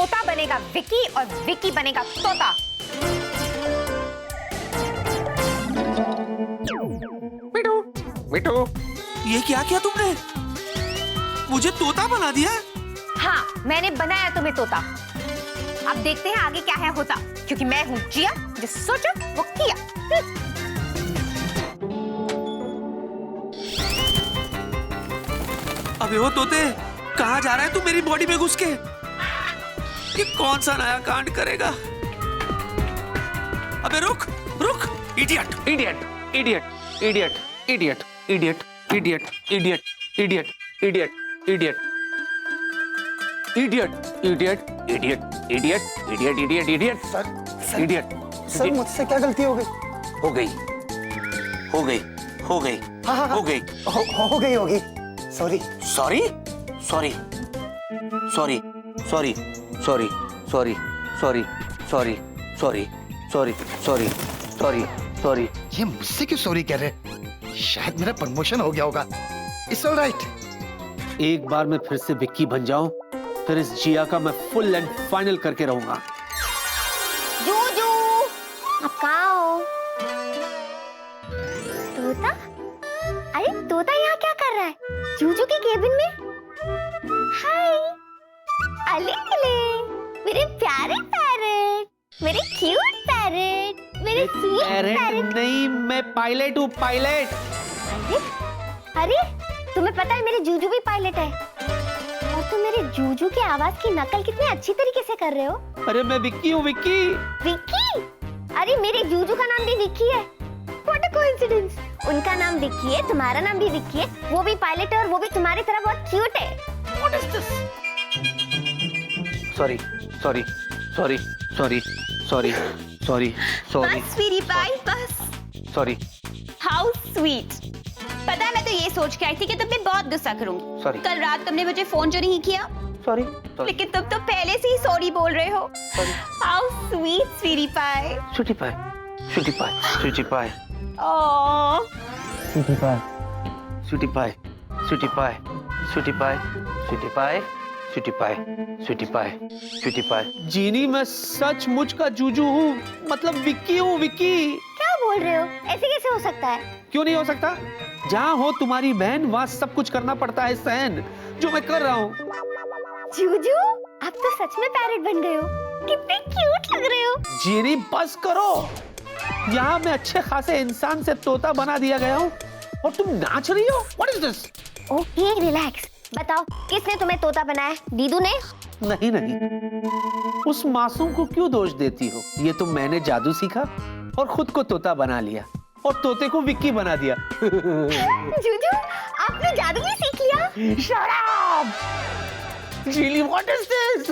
तोता बनेगा विक्की और विक्की बनेगा तोता। मिठू, मिठू, ये क्या किया तुमने? मुझे तोता बना दिया? हाँ, मैंने बनाया तुम्हें तोता। अब देखते हैं आगे क्या है होता, क्योंकि मैं हूँ जिया, जो सोचा वो किया। अबे वो तोते, कहाँ जा रहा है तू मेरी बॉडी में घुस के? ये कौन सा नया कांड करेगा? अबे रुक, रुक, idiot, idiot, idiot, idiot, idiot, idiot, idiot, idiot, idiot, idiot, idiot, idiot, idiot, idiot, idiot, idiot, idiot, idiot, sir idiot. Sir मुझसे क्या गलती हो गई? हो गई, हो गई, हो गई, हाँ, हो गई, हो गई होगी। Sorry sorry, sorry, sorry, sorry, sorry, sorry, sorry, sorry, sorry, sorry, sorry, sorry, sorry. ये मुझसे क्यों सॉरी कह रहे? शायद मेरा प्रमोशन हो गया होगा। It's alright. एक बार मैं फिर से विक्की बन जाऊं, फिर इस जिया का मैं फुल एंड फाइनल करके रहूंगा। जूजू, आप कहाँ हो? तोता? अरे तोता यहाँ क्या कर रहा है? जूजू के केबिन में? हाय, अले मेरे प्यारे पैरेट, मेरे क्यूट पैरेट, मेरे स्वीट पैरेट। नहीं, मैं पायलट हूँ, पायलट। अरे अरे, तुम्हें पता है मेरे जूजू भी पायलट है, और तुम मेरे जूजू की आवाज की नकल कितने अच्छी तरीके से कर रहे हो। अरे मैं विक्की हूँ, विक्की। विक्की? अरे मेरे जूजू का नाम भी विक्की है। What a coincidence! उनका नाम विक्की है, तुम्हारा नाम भी विक्की है, वो भी पायलट है और वो भी तुम्हारी तरह बहुत क्यूट है। What is this? Sorry, sorry, sorry, sorry, sorry, sorry, sorry, बस स्वीटी पाई, बस। Sorry, How sweet! पता है, मैं तो ये सोच के आई थी कि तुम पे बहुत गुस्सा करूंगी। Sorry. कल रात तुमने मुझे फोन जो नहीं किया, सॉरी, लेकिन तुम तो पहले से ही सॉरी बोल रहे हो। How sweet, sweetie pie! Sweety pi, Sweety pi, Sweety pi, Oh, Sweety पाई, स्वीटी पाई, स्वीटी पाई, स्वीटी पाई, स्वीटी पाई, स्वीटी पाई, स्वीटी पाई, स्वीटी पाई। जीनी, मैं सचमुच का जूजू हूँ, मतलब विक्की हूँ, विक्की। क्या बोल रहे हो? ऐसे कैसे हो सकता है? क्यों नहीं हो सकता? जहाँ हो तुम्हारी बहन, वहाँ सब कुछ करना पड़ता है सहन, जो मैं कर रहा हूँ। जूजू, आप तो सच में पैरेट बन गए हो। कितने क्यूट लग रहे हो। जीनी, बस करो। यहाँ मैं अच्छे खासे इंसान से तोता बना दिया गया हूँ और तुम नाच रही हो? What is this? Okay, relax. बताओ, किसने तुम्हें तोता बनाया? दीदू ने? नहीं नहीं, उस मासूम को क्यों दोष देती हो? ये तो मैंने जादू सीखा और खुद को तोता बना लिया और तोते को विक्की बना दिया। जूजू, आपने जादू भी सीख लिया? शराब! जीली, what is this?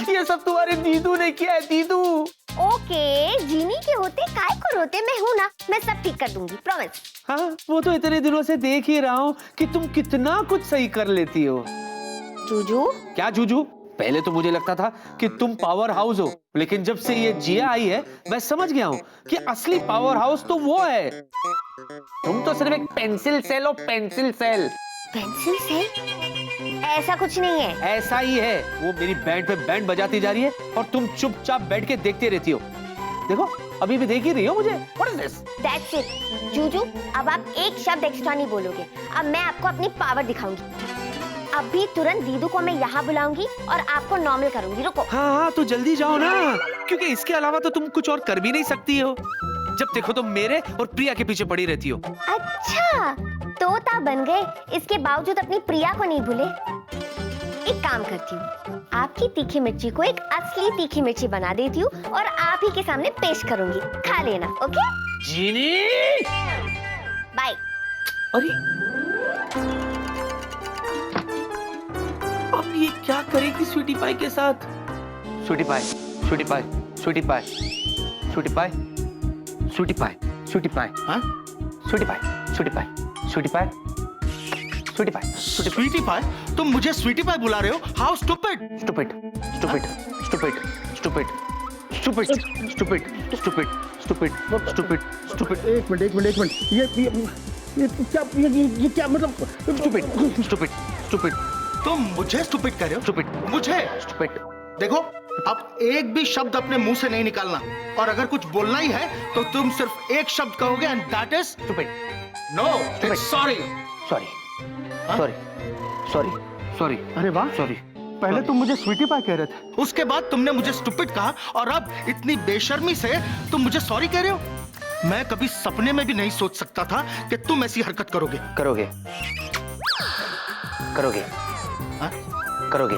ये सब तुम्हारे दीदू ने किया है, दीदू। ओके, जीनी के होते काय को रोते, मैं हूँ ना, मैं सब ठीक कर दूंगी, प्रॉमिस। हाँ, वो तो इतने दिनों से देख ही रहा हूँ कि तुम कितना कुछ सही कर लेती हो। जूजू? क्या जूजू? पहले तो मुझे लगता था कि तुम पावर हाउस हो, लेकिन जब से ये जिया आई है, मैं समझ गया हूँ कि असली पावर हाउस तो वो है। तुम तो सिर्फ एक पेंसिल सेल हो, पेंसिल सेल। Pencil cell? ऐसा कुछ नहीं है। ऐसा ही है। वो मेरी बैंड पे बैंड बजाती जा रही है और तुम चुपचाप बैठ के देखते रहती हो। देखो, अभी भी देख ही रही हो मुझे। What is this? That's it. Juju, अब आप एक शब्द एक्स्ट्रा नहीं बोलोगे। अब मैं आपको अपनी पावर दिखाऊंगी। अभी तुरंत दीदू को मैं यहाँ बुलाऊंगी और आपको नॉर्मल करूंगी। रुको। हाँ हाँ, तो जल्दी जाओ ना, क्योंकि इसके अलावा तो तुम कुछ और कर भी नहीं सकती हो। जब देखो तुम मेरे और प्रिया के पीछे पड़ी रहती हो। अच्छा, तोता बन गए, इसके बावजूद अपनी प्रिया को नहीं भूले। एक काम करती हूँ, आपकी तीखी मिर्ची को एक असली तीखी मिर्ची बना देती हूँ और आप ही के सामने पेश करूंगी। खा लेना, ओके? जीनी! बाय। अरे, अब ये क्या करेगी स्वीटी पाई के साथ? स्वीटी पाई, स्वीटी पाई, स्वीटी पाई, स्वीटी पाई, स्वीटी पाई, स्वीटी पाई, हाँ? स्वीटी पाई, स्वीटी पाई, स्वीटी पाई, स्वीटी पाई, स्वीटी पाई? तुम मुझे स्वीटी पाई बुला रहे हो? How stupid! Stupid, stupid, stupid, stupid, stupid, stupid, stupid, stupid, stupid, stupid. एक मिनट, ये क्या मतलब? स्टूपिड, स्टूपिड, स्टूपिड, तुम मुझे स्टूपिड कह रहे हो? स्टूपिड मुझे? स्टूपिड। देखो, अब एक भी शब्द अपने मुंह से नहीं निकालना, और अगर कुछ बोलना ही है तो तुम सिर्फ एक शब्द कहोगे, and that is stupid. No, it's sorry. Sorry sorry sorry sorry. अरे वाह, सॉरी। पहले तुम मुझे स्वीटी पाई कह रहे थे, उसके बाद तुमने मुझे स्टूपिड कहा, और अब इतनी बेशर्मी से तुम मुझे सॉरी कह रहे हो? मैं कभी सपने में भी नहीं सोच सकता था कि तुम ऐसी हरकत करोगे। करोगे करोगे हाँ? करोगे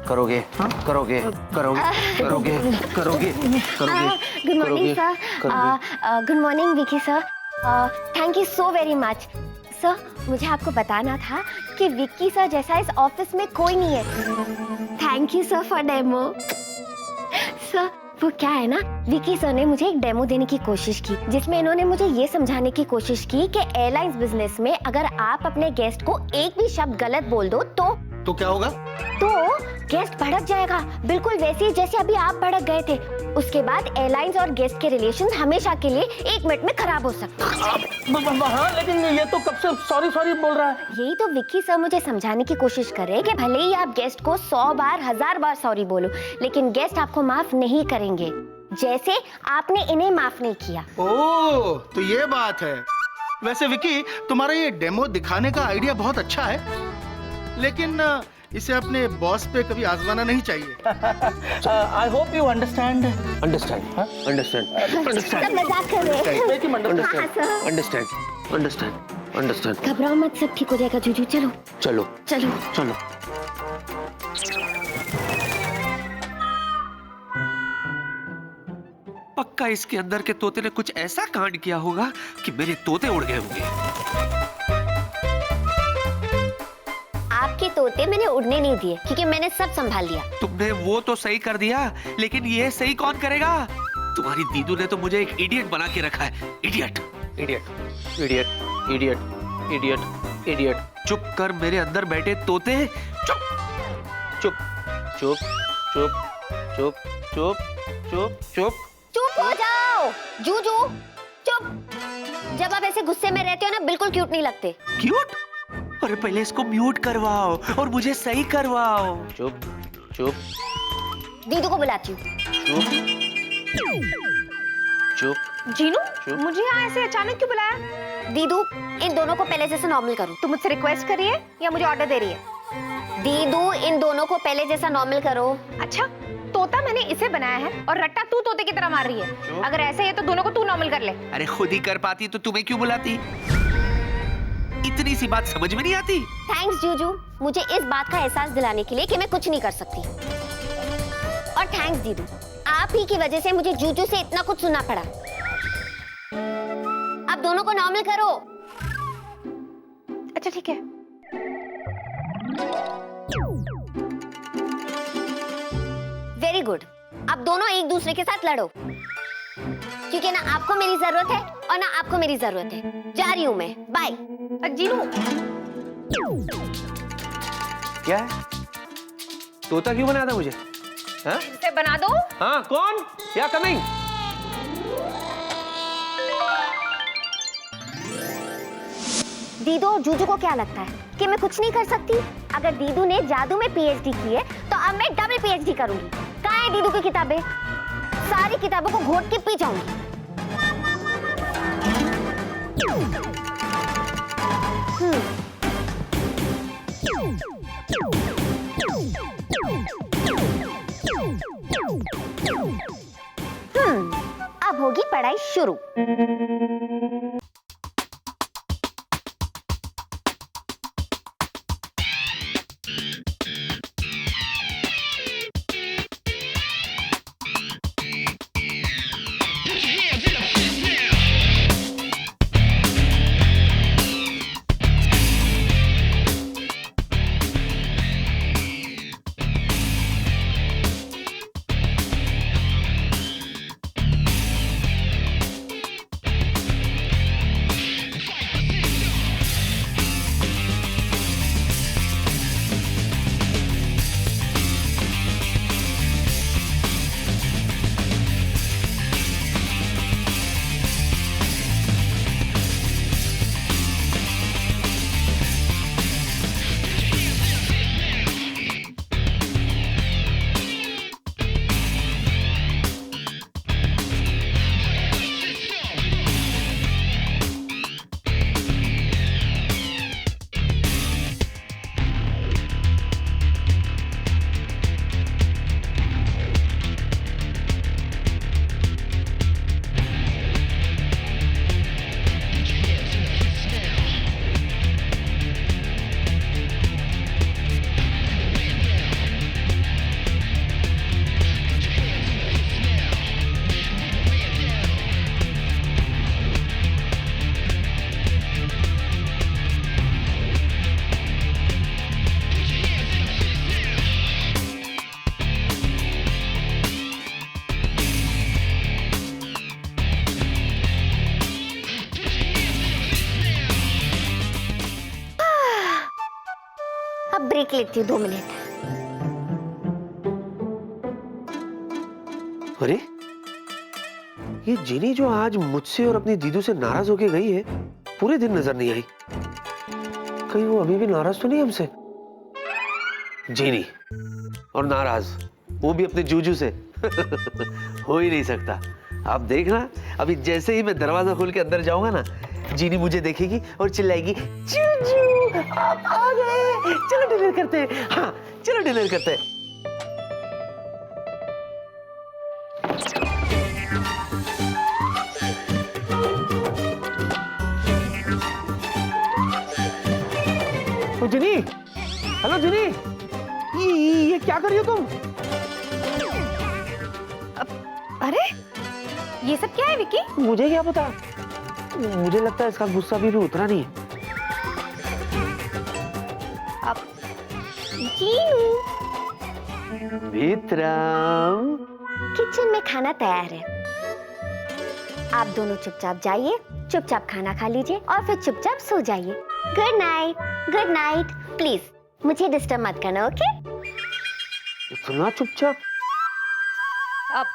करोगे हाँ? करोगे करोगे करोगे करोगे करोगे। Good morning sir. करोगे। Good morning Vicky sir. Thank you so very much sir. मुझे आपको बताना था कि विक्की सर जैसा इस ऑफिस में कोई नहीं है। Thank you sir for demo. Sir वो क्या है ना, विकी सर ने मुझे एक डेमो देने की कोशिश की, जिसमें इन्होंने मुझे ये समझाने की कोशिश की कि एयरलाइंस बिजनेस में अगर आप अपने गेस्ट को एक भी शब्द गलत बोल दो तो क्या होगा? तो गेस्ट भड़क जाएगा, बिल्कुल वैसे ही जैसे अभी आप भड़क गए थे। उसके बाद एयरलाइंस और गेस्ट के रिलेशंस हमेशा के लिए 1 मिनट में खराब हो सकते हैं। हाँ, लेकिन ये तो कब से सॉरी सॉरी बोल रहा है। यही तो विक्की सर मुझे समझाने की कोशिश कर रहे हैं कि भले ही आप गेस्ट को 100 बार 1000 बार सॉरी बोलो, लेकिन गेस्ट आपको माफ नहीं करेंगे, जैसे आपने इन्हें माफ नहीं किया। ओह, तो ये बात है। वैसे विकी, तुम्हारा ये डेमो दिखाने का आइडिया बहुत अच्छा है, लेकिन इसे अपने बॉस पे कभी आजमाना नहीं चाहिए। I hope you understand. Understand understand सब मजाक कर रहे हैं। हाँ, सर। Understand understand understand. घबराओ मत, सब ठीक हो जाएगा। जूजू चलो चलो चलो। चलो। पक्का इसके अंदर के तोते ने कुछ ऐसा कांड किया होगा कि मेरे तोते उड़ गए होंगे। आपके तोते मैंने उड़ने नहीं दिए, क्योंकि मैंने सब संभाल लिया। तुमने वो तो सही कर दिया, लेकिन ये सही कौन करेगा? तुम्हारी दीदू ने तो मुझे एक इडियट बना के रखा है। Idiot idiot idiot idiot idiot idiot. चुप कर मेरे अंदर बैठे तोते, चुप चुप चुप चुप चुप चुप चुप चुप। चुप हो जाओ जूजू, चुप। जब आप ऐसे गुस्से में रहते हो ना, बिल्कुल क्यूट नहीं लगते। क्यूट? अरे पहले इसको म्यूट करवाओ और मुझे सही करवाओ। चुप चुप दीदू को बुलाती हूँ। चुप चुप। जीनू, मुझे यहाँ ऐसे अचानक क्यों बुलाया? दीदू, इन दोनों को पहले जैसा नॉर्मल करो। तुम मुझसे रिक्वेस्ट कर रही है या मुझे ऑर्डर दे रही है? दीदू, इन दोनों को पहले जैसा नॉर्मल करो। अच्छा, तोता मैंने इसे बनाया है और रट्टा तू तोते की तरह मार रही है। अगर ऐसे है तो दोनों को तू नॉर्मल कर ले। अरे खुद ही कर पाती तो तुम्हें क्यों बुलाती? इतनी सी बात समझ में नहीं आती? थैंक्स जूजू, मुझे इस बात का एहसास दिलाने के लिए कि मैं कुछ नहीं कर सकती। और थैंक्स दीदू, आप ही की वजह से मुझे जूजू से इतना कुछ सुनना पड़ा। अब दोनों को नॉर्मल करो। अच्छा ठीक है। Very good. अब दोनों एक दूसरे के साथ लड़ो, क्योंकि ना आपको मेरी जरूरत है और ना आपको मेरी जरूरत है। जा रही हूं मैं, बाय। जीनू, क्या है? तोता क्यों बनाया था मुझे? हाँ? इसे बना दो। हाँ, कौन? या कमिंग? दीदू और जूजू को क्या लगता है कि मैं कुछ नहीं कर सकती? अगर दीदू ने जादू में पीएचडी की है, तो अब मैं डबल पीएचडी करूंगी। कहाँ है दीदू की किताबें? सारी किताबों को घोट के पी जाऊंगी। अब होगी पढ़ाई शुरू। ब्रेक लेती हूँ 2 मिनट। अरे ये जिनी जो आज मुझसे और अपनी दीदू से नाराज होके गई है, पूरे दिन नजर नहीं आई। कहीं वो अभी भी नाराज तो नहीं हमसे? जिनी और नाराज, वो भी अपने जूजू से। हो ही नहीं सकता। आप देखना, अभी जैसे ही मैं दरवाजा खोल के अंदर जाऊंगा ना, जीनी मुझे देखेगी और चिल्लाएगी, जूजू आप आ गए, चलो डिनर करते हैं। हाँ चलो डिनर करते हैं। ओ जिनी, हेलो जिनी, ये क्या कर रही हो तुम? अरे ये सब क्या है विकी? मुझे क्या पता, मुझे लगता है इसका गुस्सा भी उतरा नहीं है। अब जीनू, विक्रम, किचन में खाना तैयार है। आप दोनों चुपचाप जाइए, चुपचाप खाना खा लीजिए और फिर चुपचाप सो जाइए। Good night, good night. Please मुझे डिस्टर्ब मत करना, ओके? इतना चुपचाप? अब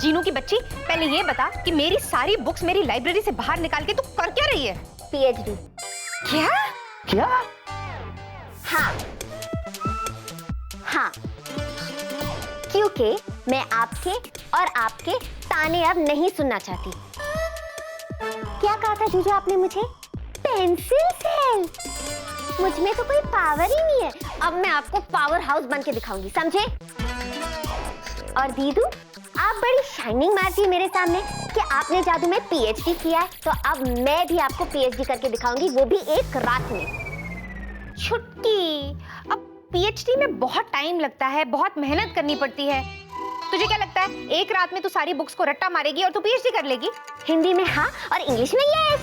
जीनू की बच्ची, पहले ये बता कि मेरी सारी बुक्स मेरी लाइब्रेरी से बाहर निकाल के तू कर क्या रही है? पीएचडी। क्या? क्या? हाँ हाँ, क्योंकि मैं आपके और आपके ताने अब नहीं सुनना चाहती। क्या कहा था जीजू आपने मुझे? Pencil cell. मुझ में तो कोई पावर ही नहीं है। अब मैं आपको पावर हाउस बन के दिखाऊंगी, समझे? और दीदू, आप बड़ी शाइनिंग मारती है मेरे सामने कि आपने जादू में पीएचडी किया है, तो अब मैं भी आपको पीएचडी करके दिखाऊंगी, वो भी एक रात में। छुट्टी, अब पीएचडी में बहुत टाइम लगता है, बहुत मेहनत करनी पड़ती है। तुझे क्या लगता है एक रात में तू सारी बुक्स को रट्टा मारेगी और तू पीएचडी कर लेगी? हिंदी में हाँ और इंग्लिश में यस।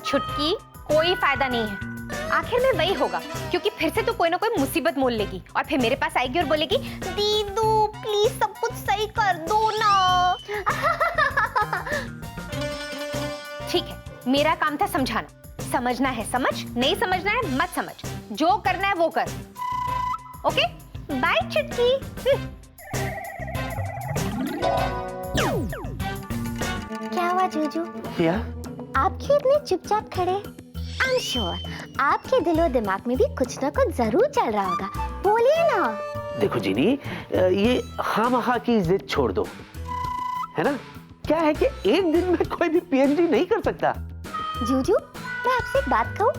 छुटकी, कोई फायदा नहीं है। आखिर में वही होगा, क्योंकि फिर से तू कोई ना कोई मुसीबत मोल लेगी और फिर मेरे पास आएगी और बोलेगी, दीदू प्लीज सब कुछ सही कर दो ना। ठीक है, मेरा काम था समझाना। समझना है समझ, नहीं समझना है मत समझ। जो करना है वो कर। ओके, बाय छुटकी। क्या हुआ जीजू? क्या? आप क्यों इतने चुपचाप खड़े? आई एम श्योर आपके दिलो दिमाग में भी कुछ ना कुछ जरूर चल रहा होगा, बोलिए ना। देखो जीनी, ये खामखा की जिद छोड़ दो, है ना? क्या है कि एक दिन में कोई भी पीएचडी नहीं कर सकता। जीजू, मैं आपसे एक बात कहूं,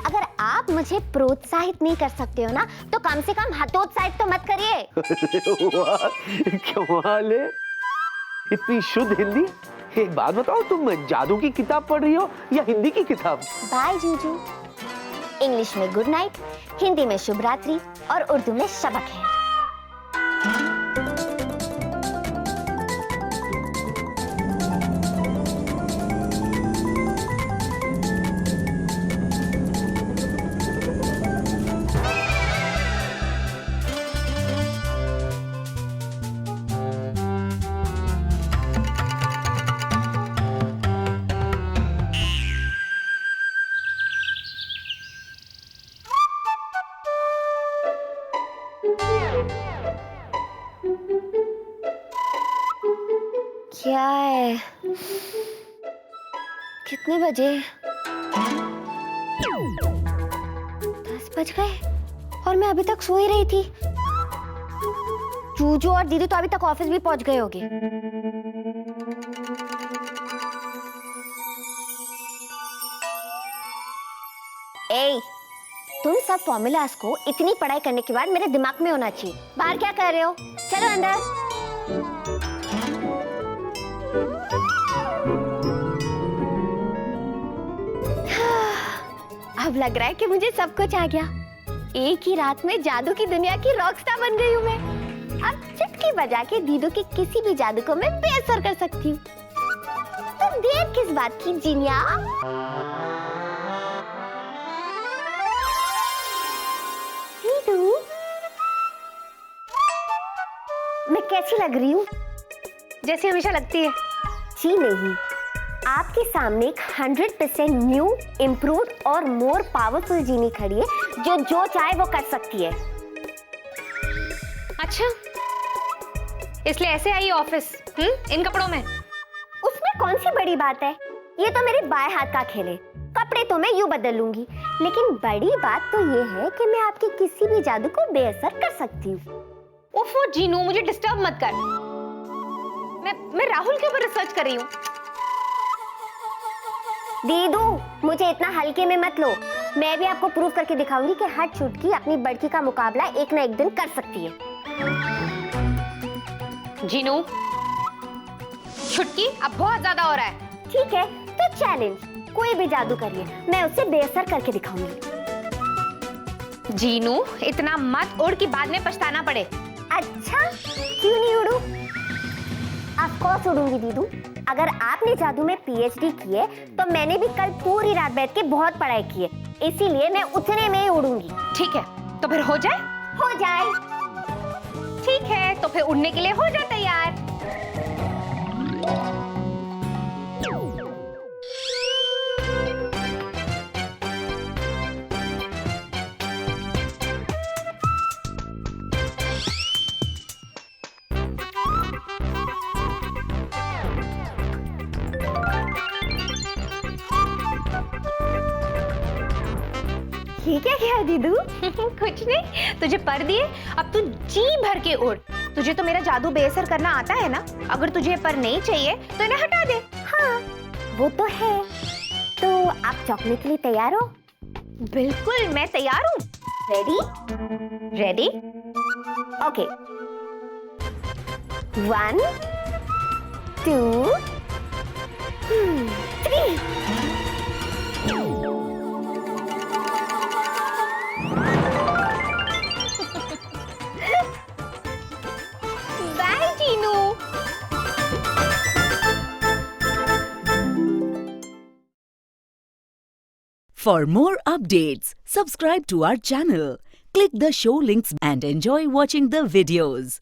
अगर आप मुझे प्रोत्साहित नहीं कर सकते हो ना, तो कम से कम हतोत्साहित तो मत करिए। कमाल है, इतनी शुद्ध हिंदी। एक बात बताओ, तुम जादू की किताब पढ़ रही हो या हिंदी की किताब? बाय जीजू। इंग्लिश में गुड नाइट, हिंदी में शुभ रात्रि और उर्दू में शब खैर। क्या है? कितने बजे? 10 बज गए और मैं अभी तक सो ही रही थी। जूजू और दीदी तो अभी तक ऑफिस भी पहुंच गए होंगे। ए, तुम सब फॉर्मूलास को इतनी पढ़ाई करने के बाद मेरे दिमाग में होना चाहिए। बाहर क्या कर रहे हो? चलो अंदर। अब लग रहा है कि मुझे सब कुछ आ गया। एक ही रात में जादू की दुनिया की रॉकस्टार बन गई हूँ मैं। अब चुटकी बजा के दीदू के किसी भी जादू को मैं बेअसर कर सकती हूँ। तो देर किस बात की जिनिया? दीदू, मैं कैसी लग रही हूँ? जैसी हमेशा लगती है। जी नहीं, आपके सामने एक 100% न्यू, इम्प्रूव और मोर पावरफुल जीनी खड़ी है जो चाहे वो कर सकती है। अच्छा, इसलिए ऐसे आई ऑफिस इन कपड़ों में? उसमें कौन सी बड़ी बात है, ये तो मेरे बाएं हाथ का खेल है। कपड़े तो मैं यूं बदल लूंगी, लेकिन बड़ी बात तो ये है कि मैं आपके किसी भी जादू को बेअसर कर सकती हूँ। ओफो जीनू, मुझे डिस्टर्ब मत कर। मैं राहुल के ऊपर रिसर्च कर रही हूँ। दीदू, मुझे इतना हल्के में मत लो। मैं भी आपको प्रूव करके दिखाऊंगी कि हर छुटकी अपनी बड़की का मुकाबला एक ना एक दिन कर सकती है। जीनू, छुटकी अब बहुत ज्यादा हो रहा है। ठीक है, तो चैलेंज, कोई भी जादू करिए, मैं उसे बेअसर करके दिखाऊंगी। जीनू, इतना मत उड़ कि बाद में पछताना पड़े। अच्छा, क्यों नहीं उड़ू? Of course उड़ूंगी दीदू। अगर आपने जादू में पीएचडी की है, तो मैंने भी कल पूरी रात बैठ के बहुत पढ़ाई की है, इसीलिए मैं उतने में ही उड़ूंगी। ठीक है, तो फिर हो जाए? हो जाए। ठीक है, तो फिर उड़ने के लिए हो जाए तैयार। ये क्या किया दीदू? कुछ नहीं, तुझे पर दिए, अब तू जी भर के उड़। तुझे तो मेरा जादू बेअसर करना आता है ना। अगर तुझे पर नहीं चाहिए तो इन्हें हटा दे। हाँ, वो तो है। तो आप चौंकने के लिए तैयार हो? बिल्कुल, मैं तैयार हूँ। Ready? Ready? Okay. 1 2 3। Bye Jinu. For more updates, subscribe to our channel, click the show links and enjoy watching the videos.